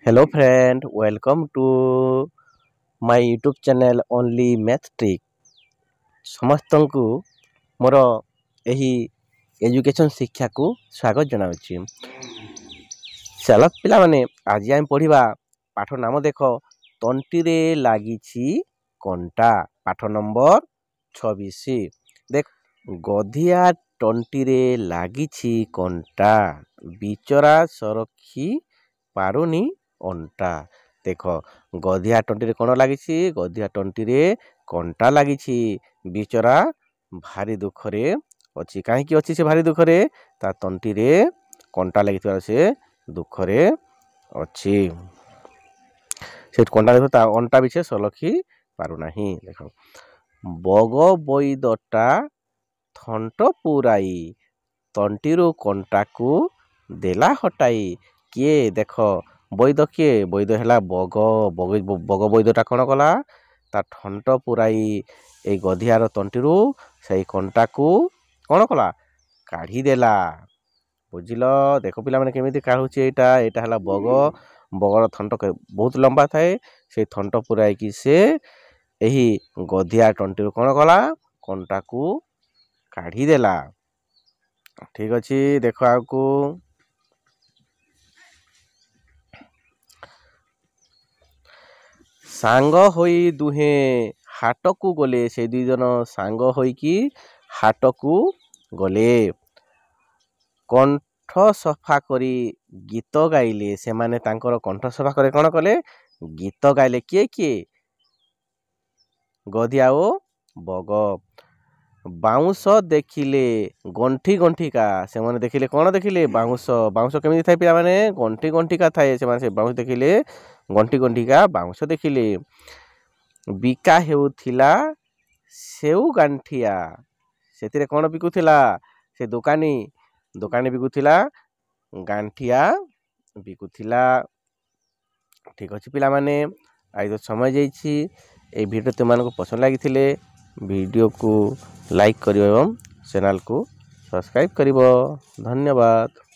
Hello friend, welcome to my YouTube channel Only Math Trick। ସମସ୍ତଙ୍କୁ ମୋର ଏହି education ଶିକ୍ଷାକୁ ସ୍ୱାଗତ ଜଣାଉଛି। ଚାଲ ପିଲାମାନେ ଆଜି ଆମେ ପଢ଼ିବା ପାଠ ନାମ ଦେଖ ତଣ୍ଟିରେ ଲାଗିଛି କଣ୍ଟା। ପାଠ ନମ୍ବର 26। ଦେଖ ଗଧିଆ ତଣ୍ଟିରେ ଲାଗିଛି କଣ୍ଟା, ବିଚରା ସରଖି ପାରୁନି ଅଣ୍ଟା। ଦେଖ ଗଧିଆ ତଣ୍ଟିରେ କ'ଣ ଲାଗିଛି? ଗଧିଆ ତଣ୍ଟିରେ କଣ୍ଟା ଲାଗିଛି। ବିଚରା ଭାରି ଦୁଃଖରେ ଅଛି। କାହିଁକି ଅଛି ସେ ଭାରି ଦୁଃଖରେ? ତା ତଣ୍ଟିରେ କଣ୍ଟା ଲାଗିଥିବାର ସେ ଦୁଃଖରେ ଅଛି। ସେ କଣ୍ଟା ଦେଖ ତା ଅଣ୍ଟା ବି ସେ ସଲଖି ପାରୁନାହିଁ। ଦେଖ ବଗ ବୈଦଟା ଥଣ୍ଟ ପୁରାଇ, ତଣ୍ଟିରୁ କଣ୍ଟାକୁ ଦେଲା ହଟାଇ। କିଏ? ଦେଖ ବୈଦ କିଏ? ବୈଦ ହେଲା ବଗ। ବଗ ବୈଦଟା କ'ଣ କଲା? ତା ଥଣ୍ଟ ପୁରାଇ ଏଇ ଗଧିଆର ତଣ୍ଟିରୁ ସେଇ କଣ୍ଟାକୁ କ'ଣ କଲା? କାଢ଼ିଦେଲା। ବୁଝିଲ? ଦେଖ ପିଲାମାନେ କେମିତି କାଢ଼ୁଛି ଏଇଟା। ଏଇଟା ହେଲା ବଗ। ବଗର ଥଣ୍ଟ ବହୁତ ଲମ୍ବା ଥାଏ। ସେଇ ଥଣ୍ଟ ପୁରାଇକି ସେ ଏହି ଗଧିଆ ତଣ୍ଟିରୁ କ'ଣ କଲା? କଣ୍ଟାକୁ କାଢ଼ିଦେଲା। ଠିକ୍ ଅଛି, ଦେଖ ଆଗକୁ। ସାଙ୍ଗ ହୋଇ ଦୁହେଁ ହାଟକୁ ଗଲେ। ସେ ଦୁଇ ଜଣ ସାଙ୍ଗ ହୋଇକି ହାଟକୁ ଗଲେ। କଣ୍ଠ ସଫା କରି ଗୀତ ଗାଇଲେ। ସେମାନେ ତାଙ୍କର କଣ୍ଠ ସଫା କରି କ'ଣ କଲେ? ଗୀତ ଗାଇଲେ। କିଏ କିଏ? ଗଧିଆ ଓ ବଗ। ବାଉଁଶ ଦେଖିଲେ ଗଣ୍ଠି ଗଣ୍ଠିକା। ସେମାନେ ଦେଖିଲେ କ'ଣ ଦେଖିଲେ? ବାଉଁଶ। ବାଉଁଶ କେମିତି ଥାଏ ପିଲାମାନେ? ଗଣ୍ଠି ଗଣ୍ଠିକା ଥାଏ। ସେମାନେ ସେ ବାଉଁଶ ଦେଖିଲେ ଗଣ୍ଠି ଗଣ୍ଠିକା ବାଉଁଶ ଦେଖିଲେ। ବିକା ହେଉଥିଲା ସେଉ ଗାଣ୍ଠିଆ। ସେଥିରେ କ'ଣ ବିକୁଥିଲା? ସେ ଦୋକାନୀ ବିକୁଥିଲା ଗାଣ୍ଠିଆ ବିକୁଥିଲା। ଠିକ୍ ଅଛି ପିଲାମାନେ, ଆଜି ତ ସମୟ ଯାଇଛି। এই ଭିଡ଼ିଓ ତୁମମାନଙ୍କୁ ପସନ୍ଦ ଲାଗିଥିଲେ ଭିଡ଼ିଓକୁ ଲାଇକ୍ କରିବ ଏବଂ ଚ୍ୟାନେଲକୁ ସବସ୍କ୍ରାଇବ୍ କରିବ। ଧନ୍ୟବାଦ।